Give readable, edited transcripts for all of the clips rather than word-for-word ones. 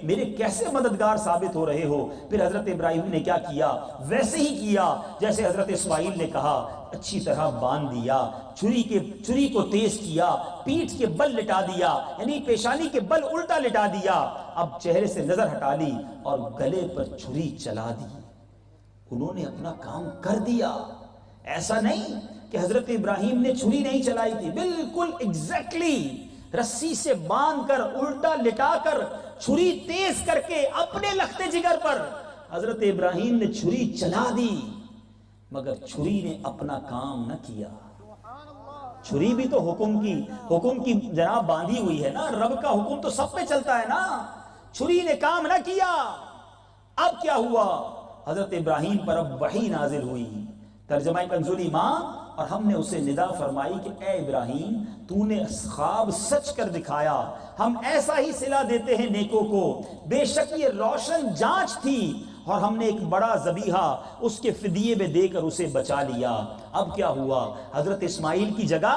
میرے کیسے مددگار ثابت ہو رہے ہو؟ پھر حضرت ابراہیم نے کیا کیا؟ ویسے ہی کیا جیسے حضرت اسماعیل نے کہا، اچھی طرح باندھ دیا، چھری کو تیز کیا، پیٹھ کے بل لٹا دیا، یعنی پیشانی کے بل الٹا لٹا دیا، اب چہرے سے نظر ہٹا لی اور گلے پر چھری چلا دی۔ انہوں نے اپنا کام کر دیا۔ ایسا نہیں کہ حضرت ابراہیم نے چھری نہیں چلائی تھی، بالکل ایگزیکٹلی رسی سے باندھ کر الٹا لٹا کر چھری تیز کر کے اپنے لخت جگر پر حضرت ابراہیم نے چھری چلا دی، مگر چھری نے اپنا کام نہ کیا۔ چھری بھی تو حکم کی جناب باندھی ہوئی ہے نا، رب کا حکم تو سب پہ چلتا ہے نا۔ چھری نے کام نہ کیا۔ اب کیا ہوا؟ حضرت ابراہیم پر اب وحی نازل ہوئی، ترجمہ کنز ایمان، اور ہم نے اسے ندا فرمائی کہ اے ابراہیم تو نے خواب سچ کر دکھایا، ہم ایسا ہی صلہ دیتے ہیں نیکوں کو، بے شک یہ روشن جانچ تھی اور ہم نے ایک بڑا ذبیحہ اس کے فدیے میں دے کر اسے بچا لیا۔ اب کیا ہوا؟ حضرت اسماعیل کی جگہ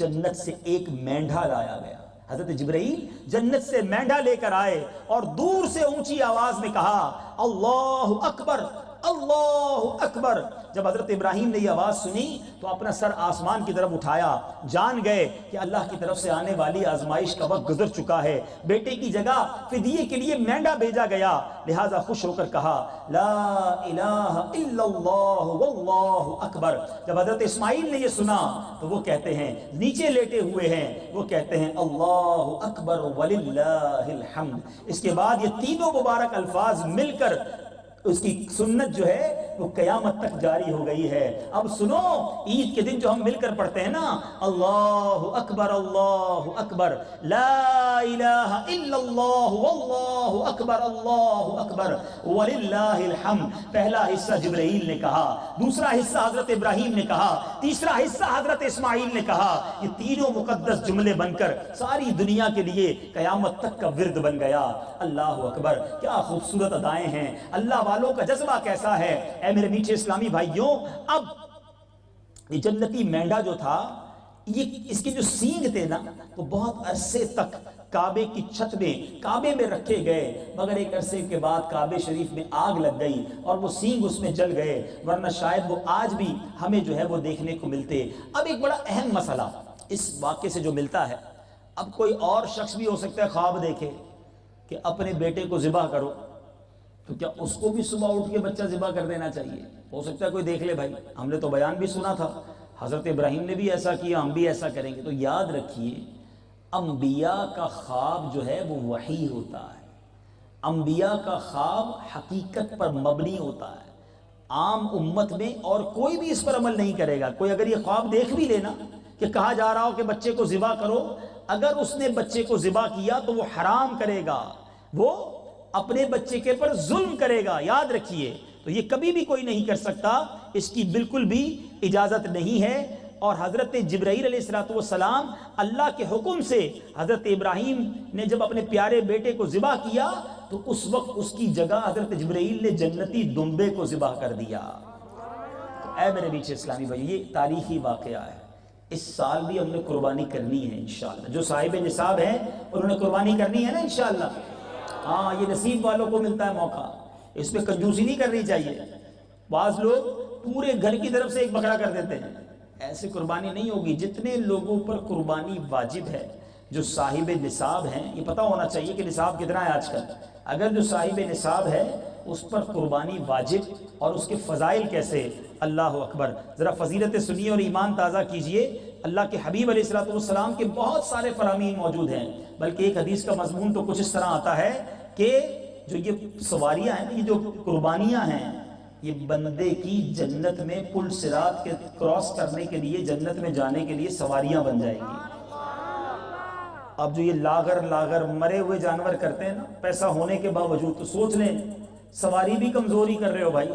جنت سے ایک مینڈھا لایا گیا۔ حضرت جبرائیل جنت سے مینڈھا لے کر آئے اور دور سے اونچی آواز میں کہا اللہ اکبر اللہ اکبر۔ جب حضرت ابراہیم نے یہ آواز سنی تو اپنا سر آسمان کی طرف اٹھایا، جان گئے کہ اللہ کی طرف سے آنے والی آزمائش کا وقت گزر چکا ہے، بیٹے کی جگہ فدیے کے لیے مینڈا بھیجا گیا، لہٰذا خوش ہو کر کہا لا الہ الا اللہ واللہ اکبر۔ جب حضرت اسماعیل نے یہ سنا تو وہ کہتے ہیں، نیچے لیٹے ہوئے ہیں، وہ کہتے ہیں اللہ اکبر وللہ الحمد۔ اس کے بعد یہ تینوں مبارک الفاظ مل کر اس کی سنت جو ہے وہ قیامت تک جاری ہو گئی ہے۔ اب سنو، عید کے دن جو ہم مل کر پڑھتے ہیں نا اللہ اکبر لا الہ الا اللہ واللہ اکبر وللہ الحمد، پہلا حصہ جبرائیل نے کہا، دوسرا حصہ حضرت ابراہیم نے کہا، تیسرا حصہ حضرت اسماعیل نے کہا۔ یہ تینوں مقدس جملے بن کر ساری دنیا کے لیے قیامت تک کا ورد بن گیا۔ اللہ اکبر، کیا خوبصورت ادائیں ہیں، اللہ والوں کا جذبہ کیسا ہے۔ اے میرے میٹھے اسلامی بھائیوں، اب یہ جنتی مینڈا جو تھا، اس کے جو سینگ تھے نا وہ بہت عرصے تک کعبے کی چھت میں کعبے میں رکھے گئے، مگر ایک عرصے کے بعد کعبے شریف میں آگ لگ گئی اور وہ سینگ اس میں جل گئے، ورنہ شاید وہ آج بھی ہمیں جو ہے وہ دیکھنے کو ملتے۔ اب ایک بڑا اہم مسئلہ اس واقعے سے جو ملتا ہے، اب کوئی اور شخص بھی ہو سکتا ہے خواب دیکھے کہ اپنے بیٹے کو ذبح کرو، تو کیا اس کو بھی صبح اٹھ کے بچہ ذبح کر دینا چاہیے؟ ہو سکتا ہے کوئی دیکھ لے، بھائی ہم نے تو بیان بھی سنا تھا، حضرت ابراہیم نے بھی ایسا کیا، ہم بھی ایسا کریں گے۔ تو یاد رکھیے، انبیاء کا خواب جو ہے وہ وحی ہوتا ہے، انبیاء کا خواب حقیقت پر مبنی ہوتا ہے۔ عام امت میں اور کوئی بھی اس پر عمل نہیں کرے گا۔ کوئی اگر یہ خواب دیکھ بھی لینا کہ کہا جا رہا ہو کہ بچے کو ذبح کرو، اگر اس نے بچے کو ذبح کیا تو وہ حرام کرے گا، وہ اپنے بچے کے پر ظلم کرے گا، یاد رکھیے۔ تو یہ کبھی بھی کوئی نہیں کر سکتا، اس کی بالکل بھی اجازت نہیں ہے۔ اور حضرت جبرائیل علیہ السلام اللہ کے حکم سے حضرت ابراہیم نے جب اپنے پیارے بیٹے کو ذبح کیا تو اس وقت اس کی جگہ حضرت جبرائیل نے جنتی دمبے کو ذبح کر دیا۔ تو اے میرے بیچ اسلامی بھائی، یہ تاریخی واقعہ ہے۔ اس سال بھی ہم نے قربانی کرنی ہے انشاءاللہ۔ جو صاحب نصاب ہیں انہوں نے قربانی کرنی ہے نا انشاءاللہ۔ ہاں، یہ نصیب والوں کو ملتا ہے موقع، اس میں کنجوسی نہیں کرنی چاہیے۔ بعض لوگ پورے گھر کی طرف سے ایک بکرا کر دیتے ہیں، ایسے قربانی نہیں ہوگی۔ جتنے لوگوں پر قربانی واجب ہے، جو صاحب نصاب ہیں، یہ پتہ ہونا چاہیے کہ نصاب کتنا ہے آج کل۔ اگر جو صاحب نصاب ہے اس پر قربانی واجب، اور اس کے فضائل کیسے، اللہ اکبر۔ ذرا فضیلت سنیے اور ایمان تازہ کیجئے۔ اللہ کے حبیب علیہ السلام کے بہت سارے فرامین موجود ہیں، بلکہ ایک حدیث کا مضمون تو کچھ اس طرح آتا ہے کہ جو یہ سواریاں ہیں، یہ جو قربانیاں ہیں، یہ بندے کی جنت میں پل صراط کے کراس کرنے کے لیے، جنت میں جانے کے لیے سواریاں بن جائیں گی۔ اب جو یہ لاغر مرے ہوئے جانور کرتے ہیں نا پیسہ ہونے کے باوجود، تو سوچ لیں سواری بھی کمزوری کر رہے ہو بھائی،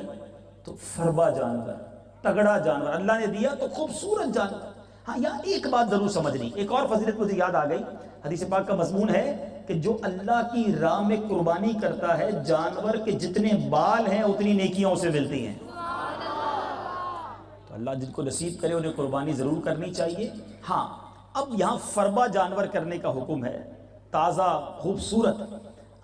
تو فربا جانور، تگڑا جانور اللہ نے دیا تو خوبصورت جانور۔ ہاں، یہاں ایک بات ضرور سمجھنی، ایک اور فضیلت مجھے یاد آ گئی۔ حدیث پاک کا مضمون ہے کہ جو اللہ کی راہ میں قربانی کرتا ہے، جانور کے جتنے بال ہیں اتنی نیکیاں اسے ملتی ہیں۔ تو اللہ جن کو نصیب کرے انہیں قربانی ضرور کرنی چاہیے۔ ہاں، اب یہاں فربا جانور کرنے کا حکم ہے، تازہ خوبصورت۔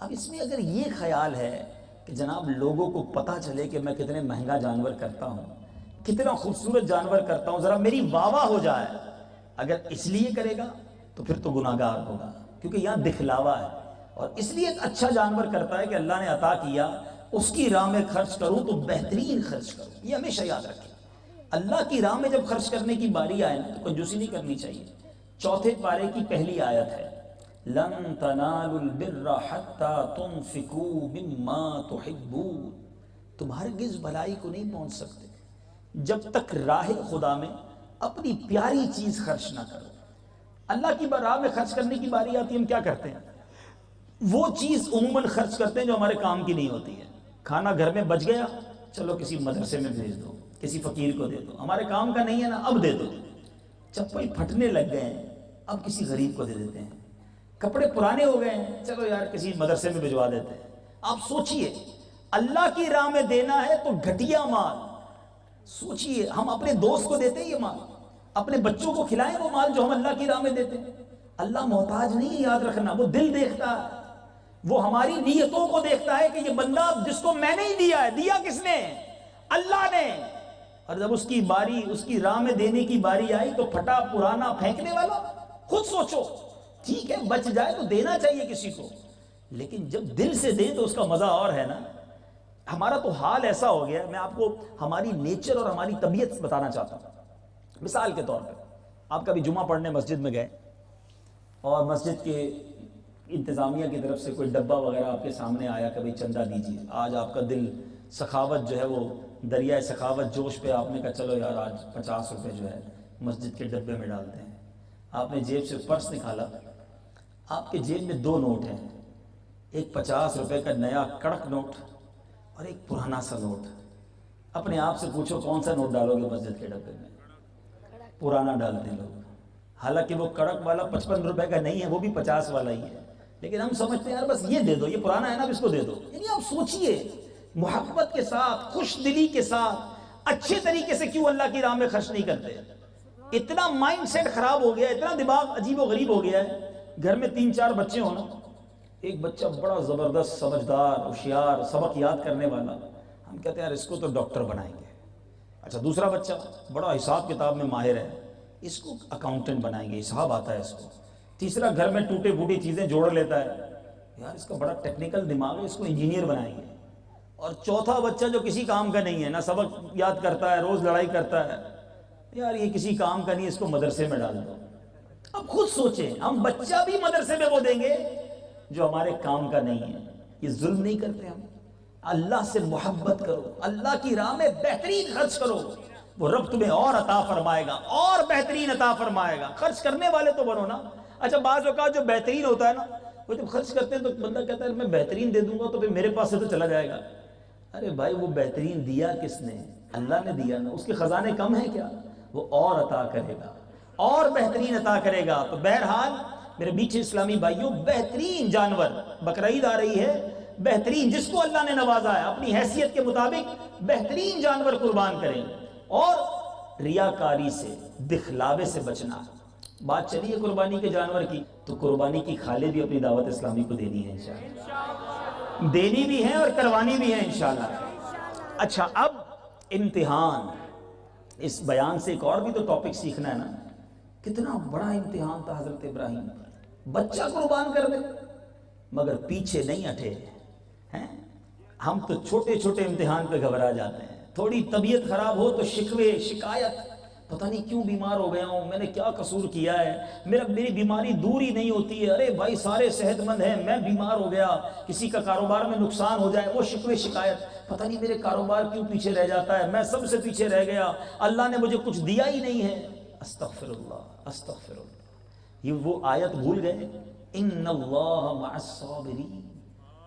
اب اس میں اگر یہ خیال ہے کہ جناب لوگوں کو پتہ چلے کہ میں کتنے مہنگا جانور کرتا ہوں، کتنا خوبصورت جانور کرتا ہوں، ذرا میری واہ واہ ہو جائے، اگر اس لیے کرے گا تو پھر تو گناہ گار ہوگا، کیونکہ یہاں دکھلاوا ہے۔ اور اس لیے ایک اچھا جانور کرتا ہے کہ اللہ نے عطا کیا، اس کی راہ میں خرچ کروں تو بہترین خرچ کروں۔ یہ ہمیشہ یاد رکھیں، اللہ کی راہ میں جب خرچ کرنے کی باری آئے نا تو کنجوسی نہیں کرنی چاہیے۔ چوتھے پارے کی پہلی آیت ہے، لن تنالوا البر حتى تنفقوا مما تحبون، تم ہرگز بھلائی کو نہیں پہنچ سکتے جب تک راہ خدا میں اپنی پیاری چیز خرچ نہ کرو۔ اللہ کی راہ میں خرچ کرنے کی باری آتی ہے، ہم کیا کرتے ہیں؟ وہ چیز عموماً خرچ کرتے ہیں جو ہمارے کام کی نہیں ہوتی ہے۔ کھانا گھر میں بچ گیا، چلو کسی مدرسے میں بھیج دو، کسی فقیر کو دے دو، ہمارے کام کا نہیں ہے نا، اب دے دو۔ چپل پھٹنے لگ گئے ہیں، اب کسی غریب کو دے دیتے ہیں۔ کپڑے پرانے ہو گئے ہیں، چلو یار کسی مدرسے میں بھجوا دیتے ہیں۔ آپ سوچئے، اللہ کی راہ میں دینا ہے تو گھٹیا مال، سوچئے ہم اپنے دوست کو دیتے ہیں یہ مال، اپنے بچوں کو کھلائیں وہ مال جو ہم اللہ کی راہ میں دیتے ہیں۔ اللہ محتاج نہیں ہے، یاد رکھنا، وہ دل دیکھتا ہے، وہ ہماری نیتوں کو دیکھتا ہے کہ یہ بندہ جس کو میں نے ہی دیا ہے، دیا کس نے؟ اللہ نے۔ اور جب اس کی باری، اس کی راہ میں دینے کی باری آئی تو پھٹا پرانا پھینکنے والا، خود سوچو، ٹھیک ہے بچ جائے تو دینا چاہیے کسی کو، لیکن جب دل سے دیں تو اس کا مزہ اور ہے نا۔ ہمارا تو حال ایسا ہو گیا ہے، میں آپ کو ہماری نیچر اور ہماری طبیعت بتانا چاہتا ہوں۔ مثال کے طور پہ آپ کبھی جمعہ پڑھنے مسجد میں گئے اور مسجد کے انتظامیہ کی طرف سے کوئی ڈبہ وغیرہ آپ کے سامنے آیا کہ بھئی چندہ دیجیے، آج آپ کا دل سخاوت جو ہے وہ دریائے سخاوت جوش پہ، آپ نے کہا چلو یار آج 50 روپے جو ہے مسجد کے ڈبے میں ڈالتے ہیں۔ آپ نے جیب سے پرس نکالا، آپ کے جیب میں 2 نوٹ ہیں، ایک 50 روپے کا نیا کڑک نوٹ اور ایک پرانا سا نوٹ۔ اپنے آپ سے پوچھو کون سا نوٹ ڈالو گے مسجد کے ڈبے میں؟ پرانا ڈالتے ہیں لوگ، حالانکہ وہ کڑک والا 55 روپے کا نہیں ہے، وہ بھی 50 والا ہی ہے، لیکن ہم سمجھتے ہیں یار بس یہ دے دو، یہ پرانا ہے نا، اب اس کو دے دو۔ یعنی آپ سوچئے، محبت کے ساتھ، خوش دلی کے ساتھ، اچھے طریقے سے کیوں اللہ کی راہ میں خرچ نہیں کرتے؟ اتنا مائنڈ سیٹ خراب ہو گیا، اتنا دماغ عجیب و غریب ہو گیا ہے۔ گھر میں 3-4 بچے ہوں نا، ایک بچہ بڑا زبردست سمجھدار ہوشیار سبق یاد کرنے والا، ہم کہتے ہیں یار اس کو تو ڈاکٹر بنائیں گے۔ اچھا دوسرا بچہ بڑا حساب کتاب میں ماہر ہے، اس کو اکاؤنٹنٹ بنائیں گے، حساب آتا ہے اس کو۔ تیسرا گھر میں ٹوٹے پھوٹی چیزیں جوڑ لیتا ہے، یار اس کا بڑا ٹیکنیکل دماغ ہے، اس کو انجینئر بنائیں گے۔ اور چوتھا بچہ جو کسی کام کا نہیں ہے، نہ سبق یاد کرتا ہے، روز لڑائی کرتا ہے، یار یہ کسی کام کا نہیں، اس کو مدرسے میں ڈال دو۔ اب خود سوچیں، ہم بچہ بھی مدرسے میں وہ دیں گے جو ہمارے کام کا نہیں ہے۔ یہ ظلم نہیں کرتے ہم؟ اللہ سے محبت کرو، اللہ کی راہ میں بہترین خرچ کرو، وہ رب تمہیں اور عطا فرمائے گا، اور بہترین عطا فرمائے گا۔ خرچ کرنے والے تو بنو نا۔ اچھا بعض اوقات جو بہترین ہوتا ہے نا، وہ جب خرچ کرتے ہیں تو بندہ کہتا ہے میں بہترین دے دوں گا تو پھر میرے پاس سے تو چلا جائے گا۔ ارے بھائی وہ بہترین دیا کس نے؟ اللہ نے دیا نا، اس کے خزانے کم ہیں کیا؟ وہ اور عطا کرے گا، اور بہترین عطا کرے گا۔ تو بہرحال میرے میٹھے اسلامی بھائیوں، بہترین جانور، بقرعید آ رہی ہے، بہترین جس کو اللہ نے نوازا ہے اپنی حیثیت کے مطابق بہترین جانور قربان کریں، اور ریاکاری سے، دکھلاوے سے بچنا۔ بات چلی ہے قربانی کے جانور کی، تو قربانی کی کھالیں بھی اپنی دعوت اسلامی کو دینی ہے انشاءاللہ، دینی بھی ہے اور کروانی بھی ہے انشاءاللہ۔ اچھا اب امتحان، اس بیان سے ایک اور بھی تو ٹاپک سیکھنا ہے نا۔ کتنا بڑا امتحان تھا حضرت ابراہیم پر، بچہ قربان کر دے مگر پیچھے نہیں ہٹے ہیں۔ ہم تو چھوٹے چھوٹے امتحان پہ گھبرا جاتے ہیں، تھوڑی طبیعت خراب ہو تو شکوے، شکایت، پتہ نہیں کیوں بیمار ہو گیا ہوں، میں نے کیا قصور کیا ہے، میری بیماری دور ہی نہیں ہوتی ہے، ارے بھائی سارے صحت مند ہیں، میں بیمار ہو گیا، کسی کا کاروبار میں نقصان ہو جائے، وہ شکوے شکایت، پتہ نہیں میرے کاروبار کیوں پیچھے رہ جاتا ہے، میں سب سے پیچھے رہ گیا، اللہ نے مجھے کچھ دیا ہی نہیں ہے۔ استغفر اللہ، استغفر اللہ۔ یہ وہ آیت بھول گئے، ان اللہ مع الصابرین،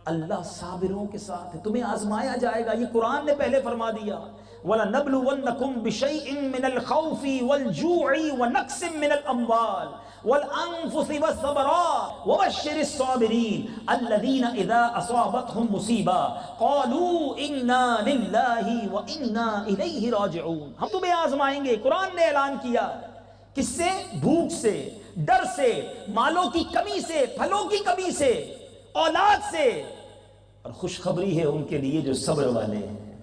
اللہ صابروں کے ساتھ ہے، تمہیں آزمایا جائے گا، یہ قرآن نے پہلے فرما دیا۔ وَلَنَبْلُوَنَّكُمْ بِشَيْءٍ مِّنَ الْخَوْفِ وَالْجُوعِ وَنَقْصٍ مِّنَ الْأَمْوَالِ وَالْأَنفُسِ وَالثَّمَرَاتِ وَبَشِّرِ الصَّابِرِينَ الَّذِينَ إِذَا أَصَابَتْهُمْ مُصِيبَةٌ قَالُوا إِنَّا لِلَّهِ وَإِنَّا إِلَيْهِ رَاجِعُونَ۔ ہم تمہیں آزمائیں گے، قرآن نے اعلان کیا، کس سے؟ بھوک سے، ڈر سے، مالوں کی کمی سے، پھلوں کی کمی سے، اولاد سے، اور خوشخبری ہے ان کے لیے جو صبر والے ہیں۔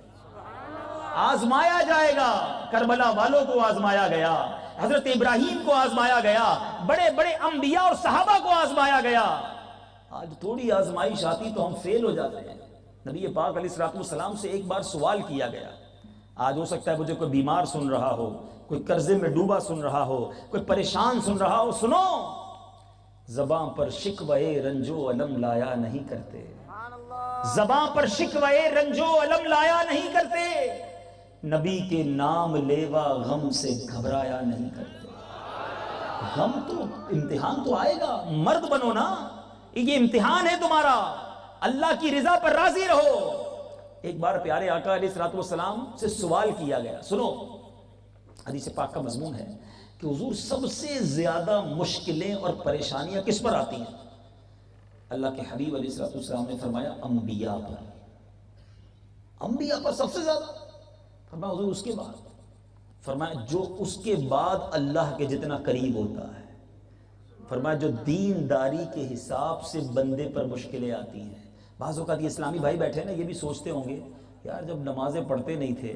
آزمایا جائے گا، کربلا والوں کو آزمایا گیا، حضرت ابراہیم کو آزمایا گیا، بڑے بڑے انبیاء اور صحابہ کو آزمایا گیا۔ آج تھوڑی آزمائش آتی تو ہم فیل ہو جاتے ہیں۔ نبی پاک علیہ الصلوۃ والسلام سے ایک بار سوال کیا گیا، آج ہو سکتا ہے مجھے کوئی بیمار سن رہا ہو، کوئی قرضے میں ڈوبا سن رہا ہو، کوئی پریشان سن رہا ہو، سنو، زباں پر شکوے رنج و الم لایا نہیں کرتے، زباں پر شکوے رنج و الم لایا نہیں کرتے، نبی کے نام لیوا غم سے گھبرایا نہیں کرتے۔ غم تو، امتحان تو آئے گا، مرد بنو نا، یہ امتحان ہے تمہارا، اللہ کی رضا پر راضی رہو۔ ایک بار پیارے آقا علیہ الصلوۃ والسلام سے سوال کیا گیا، سنو، حدیث پاک کا مضمون ہے کہ حضور سب سے زیادہ مشکلیں اور پریشانیاں کس پر آتی ہیں؟ اللہ کے حبیب علیہ الصلوۃ والسلام نے فرمایا انبیاء پر، انبیاء پر سب سے زیادہ۔ فرمایا حضور اس کے بعد؟ فرمایا جو اس کے بعد اللہ کے جتنا قریب ہوتا ہے۔ فرمایا جو دینداری کے حساب سے بندے پر مشکلیں آتی ہیں۔ بعض اوقات یہ اسلامی بھائی بیٹھے نا، یہ بھی سوچتے ہوں گے یار جب نمازیں پڑھتے نہیں تھے،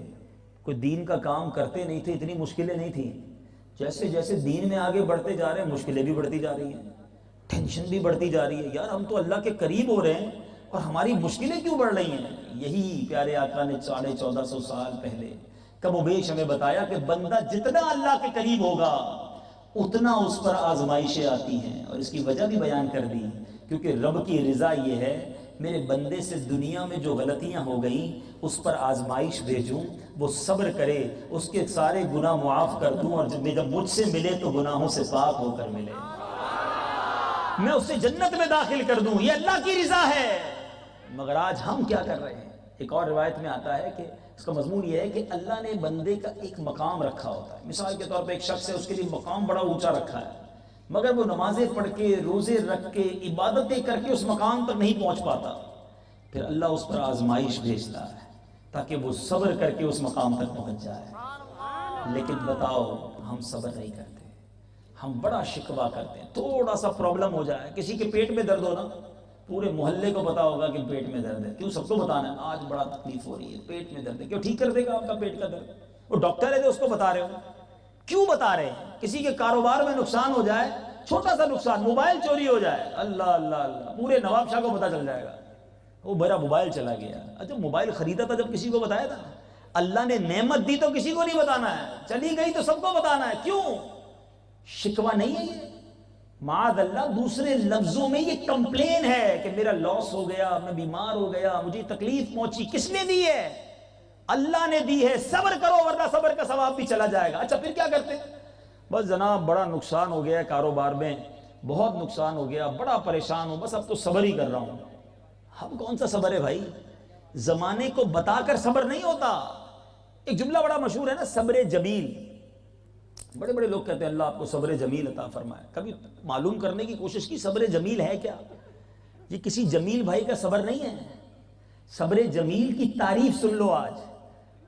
کوئی دین کا کام کرتے نہیں تھے، اتنی مشکلیں نہیں تھیں، جیسے جیسے دین میں آگے بڑھتے جا رہے ہیں مشکلیں بھی بڑھتی جا رہی ہیں، ٹینشن بھی بڑھتی جا رہی ہے، یار ہم تو اللہ کے قریب ہو رہے ہیں اور ہماری مشکلیں کیوں بڑھ رہی ہیں؟ یہی پیارے آقا نے 1450 سال پہلے کم و بیش ہمیں بتایا کہ بندہ جتنا اللہ کے قریب ہوگا اتنا اس پر آزمائشیں آتی ہیں، اور اس کی وجہ بھی بیان کر دی، کیونکہ رب کی رضا یہ ہے میرے بندے سے دنیا میں جو غلطیاں ہو گئیں اس پر آزمائش بھیجوں، وہ صبر کرے، اس کے سارے گناہ معاف کر دوں، اور جب مجھ سے ملے تو گناہوں سے پاک ہو کر ملے، میں اسے جنت میں داخل کر دوں، یہ اللہ کی رضا ہے۔ مگر آج ہم کیا کر رہے ہیں؟ ایک اور روایت میں آتا ہے کہ اس کا مضمون یہ ہے کہ اللہ نے بندے کا ایک مقام رکھا ہوتا ہے، مثال کے طور پہ ایک شخص ہے، اس کے لیے مقام بڑا اونچا رکھا ہے، مگر وہ نمازیں پڑھ کے، روزے رکھ کے، عبادتیں کر کے اس مقام تک نہیں پہنچ پاتا، پھر اللہ اس پر آزمائش بھیجتا ہے تاکہ وہ صبر کر کے اس مقام تک پہنچ جائے۔ لیکن بتاؤ ہم صبر نہیں کرتے، ہم بڑا شکوہ کرتے ہیں، تھوڑا سا پرابلم ہو جائے، کسی کے پیٹ میں درد ہو نا، پورے محلے کو پتا ہوگا کہ پیٹ میں درد ہے، کیوں سب کو بتانا ہے آج بڑا تکلیف ہو رہی ہے، پیٹ میں درد ہے، کیوں ٹھیک کر دے گا آپ کا پیٹ کا درد؟ وہ ڈاکٹر ہے جو اس کو بتا رہے ہو، کیوں بتا رہے ہیں؟ کسی کے کاروبار میں نقصان ہو جائے، چھوٹا سا نقصان، موبائل چوری ہو جائے، اللہ اللہ اللہ، پورے نواب شاہ کو پتا چل جائے گا وہ میرا موبائل چلا گیا۔ اچھا موبائل خریدا تھا جب کسی کو بتایا تھا؟ اللہ نے نعمت دی تو کسی کو نہیں بتانا ہے، چلی گئی تو سب کو بتانا ہے، کیوں؟ شکوہ نہیں ہے یہ، معاذ اللہ دوسرے لفظوں میں یہ کمپلین ہے کہ میرا لاس ہو گیا، میں بیمار ہو گیا، مجھے تکلیف پہنچی، کس نے دی ہے؟ اللہ نے دی ہے، صبر کرو ورنہ صبر کا ثواب بھی چلا جائے گا۔ اچھا پھر کیا کرتے؟ بس جناب بڑا نقصان ہو گیا کاروبار میں، بہت نقصان ہو گیا، بڑا پریشان ہوں، بس اب تو صبر ہی کر رہا ہوں۔ ہم کون سا صبر ہے بھائی؟ زمانے کو بتا کر صبر نہیں ہوتا۔ ایک جملہ بڑا مشہور ہے نا، صبر جمیل، بڑے بڑے لوگ کہتے ہیں اللہ آپ کو صبر جمیل عطا فرمائے، کبھی معلوم کرنے کی کوشش کی صبر جمیل ہے کیا؟ یہ کسی جمیل بھائی کا صبر نہیں ہے، صبر جمیل کی تعریف سن لو۔ آج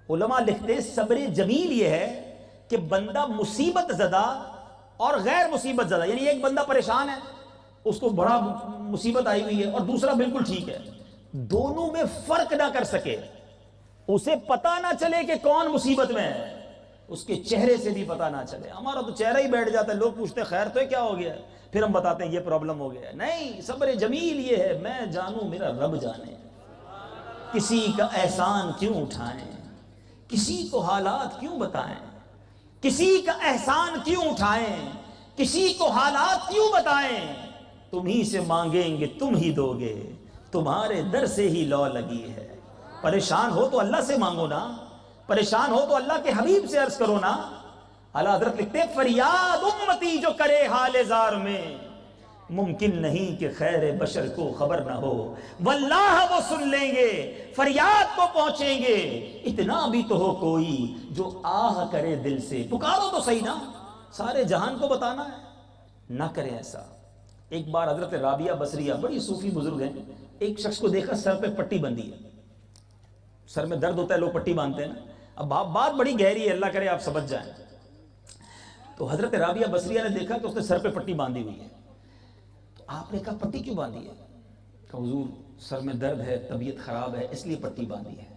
علماء لکھتے ہیں صبر جمیل یہ ہے کہ بندہ مصیبت زدہ اور غیر مصیبت زدہ، یعنی ایک بندہ پریشان ہے، اس کو بڑا مصیبت آئی ہوئی ہے، اور دوسرا بالکل ٹھیک ہے، دونوں میں فرق نہ کر سکے، اسے پتہ نہ چلے کہ کون مصیبت میں ہے، اس کے چہرے سے بھی پتہ نہ چلے۔ ہمارا تو چہرہ ہی بیٹھ جاتا ہے، لوگ پوچھتے ہیں خیر تو ہے، کیا ہو گیا ہے، پھر ہم بتاتے ہیں یہ پرابلم ہو گیا ہے۔ نہیں، صبر جمیل یہ ہے میں جانوں میرا رب جانے، کسی کا احسان کیوں اٹھائیں، کسی کو حالات کیوں بتائیں، کسی کا احسان کیوں اٹھائیں، کسی کو حالات کیوں بتائیں، تم ہی سے مانگیں گے تم ہی دو گے، تمہارے در سے ہی لو لگی ہے۔ پریشان ہو تو اللہ سے مانگو نا، پریشان ہو تو اللہ کے حبیب سے عرض کرو نا۔ اعلیٰ حضرت لکھتے ہیں فریاد امتی جو کرے حال زار میں، ممکن نہیں کہ خیر بشر کو خبر نہ ہو، واللہ وہ سن لیں گے، فریاد کو پہنچیں گے، اتنا بھی تو ہو کوئی جو آہ کرے دل سے، پکارو تو صحیح نا، سارے جہان کو بتانا ہے، نہ کریں ایسا۔ ایک بار حضرت رابعہ بصریہ بڑی صوفی بزرگ ہیں، ایک شخص کو دیکھا سر پہ پٹی بندھی ہے، سر میں درد ہوتا ہے لوگ پٹی باندھتے ہیں نا، اب بات بڑی گہری ہے، اللہ کرے آپ سمجھ جائیں۔ تو حضرت رابعہ بصریہ نے دیکھا کہ اس نے سر پہ پٹی باندھی ہوئی ہے، تو آپ نے کہا پٹی کیوں باندھی ہے؟ کہ حضور سر میں درد ہے، طبیعت خراب ہے، اس لیے پٹی باندھی ہے۔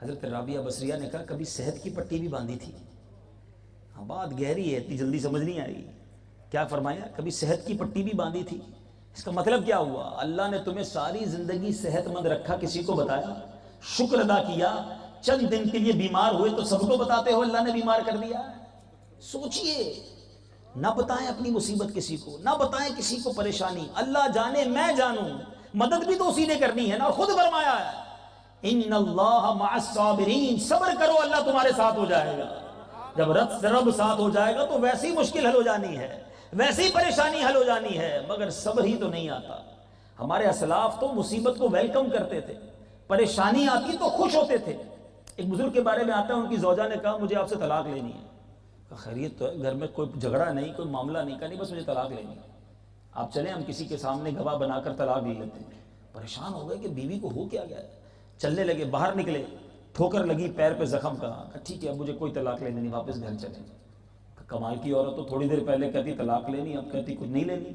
حضرت رابعہ بصریہ نے کہا کبھی صحت کی پٹی بھی باندھی تھی؟ ہاں بات گہری ہے، اتنی جلدی سمجھ نہیں آئی۔ کیا فرمایا؟ کبھی صحت کی پٹی بھی باندھی تھی۔ اس کا مطلب کیا ہوا؟ اللہ نے تمہیں ساری زندگی صحت مند رکھا، کسی کو بتایا؟ شکر ادا کیا؟ چند دن کے لیے بیمار ہوئے تو سب کو بتاتے ہو اللہ نے بیمار کر دیا؟ سوچئے، نہ بتائیں اپنی مصیبت کسی کو، نہ بتائیں کسی کو پریشانی، اللہ جانے میں جانوں، مدد بھی تو اسی نے کرنی ہے نا۔ خود فرمایا ہے ان اللہ مع الصابرین، صبر کرو اللہ تمہارے ساتھ ہو جائے گا۔ جب رب ساتھ ہو جائے گا تو ویسی مشکل حل ہو جانی ہے، ویسی پریشانی حل ہو جانی ہے، مگر صبر ہی تو نہیں آتا۔ ہمارے اسلاف تو مصیبت کو ویلکم کرتے تھے، پریشانی آتی تو خوش ہوتے تھے۔ ایک بزرگ کے بارے میں آتا ہے، ان کی زوجہ نے کہا مجھے آپ سے طلاق لینی ہے۔ کہا خیریت تو ہے، گھر میں کوئی جھگڑا نہیں، کوئی معاملہ نہیں؟ کہا نہیں بس مجھے طلاق لینی ہے۔ آپ چلیں ہم کسی کے سامنے گواہ بنا کر طلاق لے لیتے ہیں۔ پریشان ہو گئے کہ بیوی کو ہو کیا گیا ہے۔ چلنے لگے، باہر نکلے، ٹھوکر لگی، پیر پہ زخم کا۔ کہا ٹھیک ہے اب مجھے کوئی طلاق لینی نہیں، واپس گھر چلیں۔ کمال کی عورت تو تھوڑی دیر پہلے کہتی طلاق لینی، اب کہتی کچھ نہیں لینی۔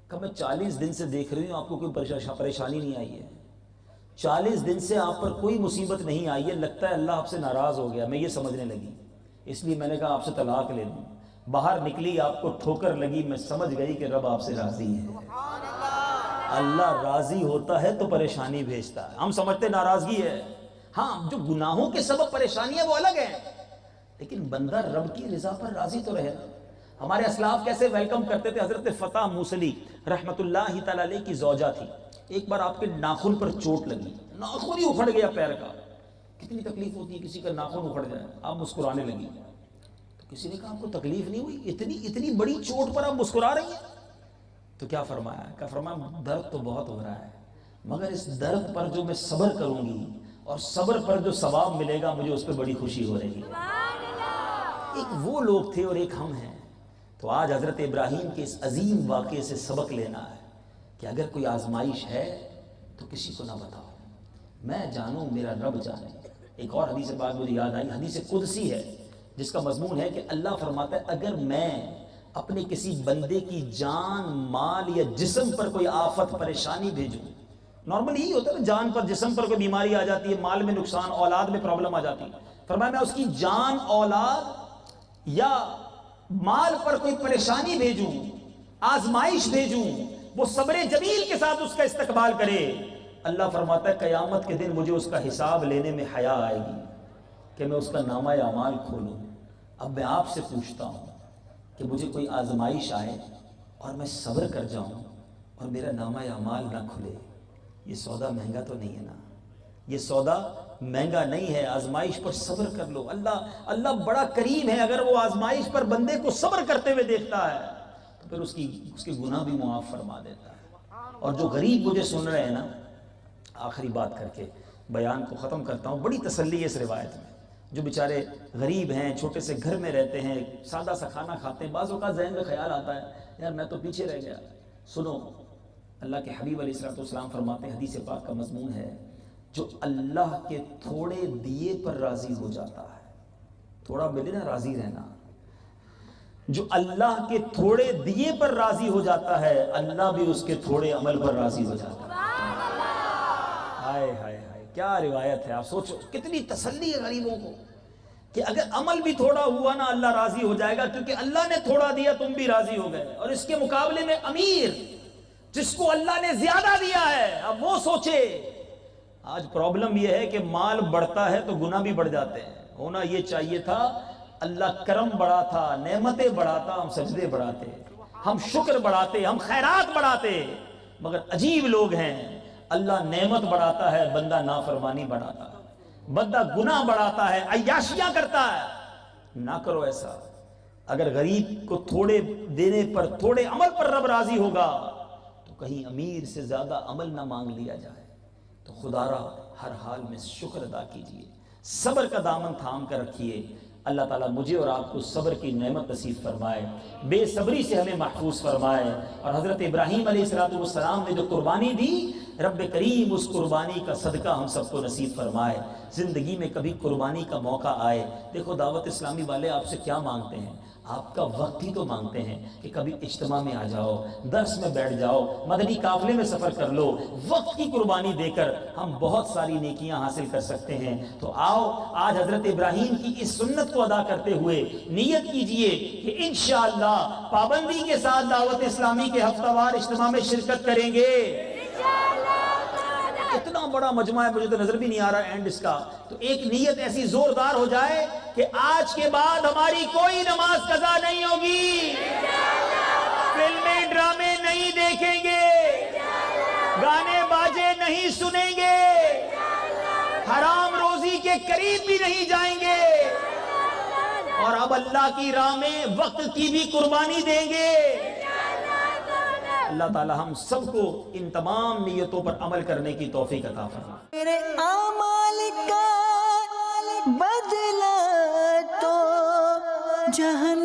کہ میں 40 دن سے دیکھ رہی ہوں آپ کو کوئی پریشانی نہیں آئی ہے، 40 دن سے آپ پر کوئی مصیبت نہیں آئی ہے، لگتا ہے اللہ آپ سے ناراض ہو گیا۔ میں یہ سمجھنے لگی، اس لیے میں نے کہا آپ سے طلاق لے لوں۔ باہر نکلی، آپ کو ٹھوکر لگی، میں سمجھ گئی کہ رب آپ سے راضی ہے۔ اللہ راضی ہوتا ہے تو پریشانی بھیجتا ہے۔ ہم سمجھتے ناراضگی ہے، ہاں جو گناہوں کے سبب پریشانی ہے وہ الگ ہے، لیکن بندہ رب کی رضا پر راضی تو رہے نا۔ ہمارے اسلاف کیسے ویلکم کرتے تھے؟ حضرت فتح موصلی رحمت اللہ تعالی علیہ کی زوجہ تھی۔ ایک بار آپ کے ناخن پر چوٹ لگی، ناخن ہی اکھڑ گیا پیر کا۔ کتنی تکلیف ہوتی ہے کسی کا ناخن اکھڑ جائے، آپ مسکرانے لگی۔ تو کسی نے کہا آپ کو تکلیف نہیں ہوئی؟ اتنی بڑی چوٹ پر آپ مسکرا رہی ہیں؟ تو کیا فرمایا؟ کیا فرمایا درد تو بہت ہو رہا ہے، مگر اس درد پر جو میں صبر کروں گی اور صبر پر جو ثواب ملے گا مجھے اس پہ بڑی خوشی ہو رہی ہے۔ ایک وہ لوگ تھے اور ایک ہم ہیں۔ تو آج حضرت ابراہیم کے اس عظیم واقعے سے سبق لینا ہے کہ اگر کوئی آزمائش ہے تو کسی کو نہ بتاؤ، میں جانوں میرا رب جانے۔ ایک اور حدیث پاک مجھے یاد آئی، حدیث قدسی ہے جس کا مضمون ہے کہ اللہ فرماتا ہے اگر میں اپنے کسی بندے کی جان، مال یا جسم پر کوئی آفت پریشانی بھیجوں، نارملی یہی ہوتا ہے نا، جان پر جسم پر کوئی بیماری آ جاتی ہے، مال میں نقصان، اولاد میں پرابلم آ جاتی ہے، فرمایا میں اس کی جان، اولاد یا مال پر کوئی پریشانی بھیجوں، آزمائش بھیجوں، وہ صبر جمیل کے ساتھ اس کا استقبال کرے، اللہ فرماتا ہے قیامت کے دن مجھے اس کا حساب لینے میں حیا آئے گی کہ میں اس کا نامہ اعمال کھولوں۔ اب میں آپ سے پوچھتا ہوں کہ مجھے کوئی آزمائش آئے اور میں صبر کر جاؤں اور میرا نامہ اعمال نہ کھلے، یہ سودا مہنگا تو نہیں ہے نا؟ یہ سودا مہنگا نہیں ہے، آزمائش پر صبر کر لو۔ اللہ بڑا کریم ہے، اگر وہ آزمائش پر بندے کو صبر کرتے ہوئے دیکھتا ہے تو پھر اس کے گناہ بھی معاف فرما دیتا ہے۔ اور جو غریب مجھے سن رہے ہیں نا، آخری بات کر کے بیان کو ختم کرتا ہوں، بڑی تسلی ہے اس روایت میں۔ جو بیچارے غریب ہیں، چھوٹے سے گھر میں رہتے ہیں، سادہ سا کھانا کھاتے ہیں، بعض اوقات ذہن میں خیال آتا ہے یار میں تو پیچھے رہ گیا۔ سنو، اللہ کے حبیب علیہ السلام فرماتے ہیں، حدیث پاک کا مضمون ہے، جو اللہ کے تھوڑے دیے پر راضی ہو جاتا ہے، تھوڑا ملے نا راضی رہنا، جو اللہ کے تھوڑے دیے پر راضی ہو جاتا ہے اللہ بھی اس کے تھوڑے عمل پر راضی ہو جاتا ہے۔ ہائے ہائے ہائے، کیا روایت ہے! آپ سوچو کتنی تسلی ہے غریبوں کو کہ اگر عمل بھی تھوڑا ہوا نا اللہ راضی ہو جائے گا، کیونکہ اللہ نے تھوڑا دیا تم بھی راضی ہو گئے۔ اور اس کے مقابلے میں امیر جس کو اللہ نے زیادہ دیا ہے، اب وہ سوچے۔ آج پرابلم یہ ہے کہ مال بڑھتا ہے تو گناہ بھی بڑھ جاتے ہیں۔ ہونا یہ چاہیے تھا اللہ کرم بڑھا تھا، نعمتیں بڑھاتا، ہم سجدے بڑھاتے، ہم شکر بڑھاتے، ہم خیرات بڑھاتے، مگر عجیب لوگ ہیں، اللہ نعمت بڑھاتا ہے، بندہ نافرمانی بڑھاتا ہے، بندہ گناہ بڑھاتا ہے، عیاشیاں کرتا ہے۔ نہ کرو ایسا۔ اگر غریب کو تھوڑے دینے پر، تھوڑے عمل پر رب راضی ہوگا تو کہیں امیر سے زیادہ عمل نہ مانگ لیا جائے۔ تو خدا را ہر حال میں شکر ادا کیجئے، صبر کا دامن تھام کر رکھیے۔ اللہ تعالیٰ مجھے اور آپ کو صبر کی نعمت نصیب فرمائے، بے صبری سے ہمیں محفوظ فرمائے، اور حضرت ابراہیم علیہ السلام نے جو قربانی دی رب کریم اس قربانی کا صدقہ ہم سب کو نصیب فرمائے. زندگی میں کبھی قربانی کا موقع آئے. دیکھو دعوت اسلامی والے آپ سے کیا مانگتے ہیں؟ آپ کا وقت ہی تو مانگتے ہیں کہ کبھی اجتماع میں آ جاؤ, درس میں بیٹھ جاؤ, مدنی قافلے میں سفر کر لو. وقت کی قربانی دے کر ہم بہت ساری نیکیاں حاصل کر سکتے ہیں. تو آؤ آج حضرت ابراہیم کی اس سنت کو ادا کرتے ہوئے نیت کیجئے کہ انشاءاللہ پابندی کے ساتھ دعوت اسلامی کے ہفتہ وار اجتماع میں شرکت کریں گے. اتنا بڑا مجمع ہے, مجھے تو نظر بھی نہیں آ رہا اینڈ اس کا. تو ایک نیت ایسی زوردار ہو جائے کہ آج کے بعد ہماری کوئی نماز قضا نہیں ہوگی, فلمیں ڈرامے نہیں دیکھیں گے, گانے باجے نہیں سنیں گے, حرام روزی کے قریب بھی نہیں جائیں گے, اور اب اللہ کی راہ میں وقت کی بھی قربانی دیں گے. اللہ تعالی ہم سب کو ان تمام نیتوں پر عمل کرنے کی توفیق عطا فرمائے. میرے اعمال کا بدلہ تو جہنم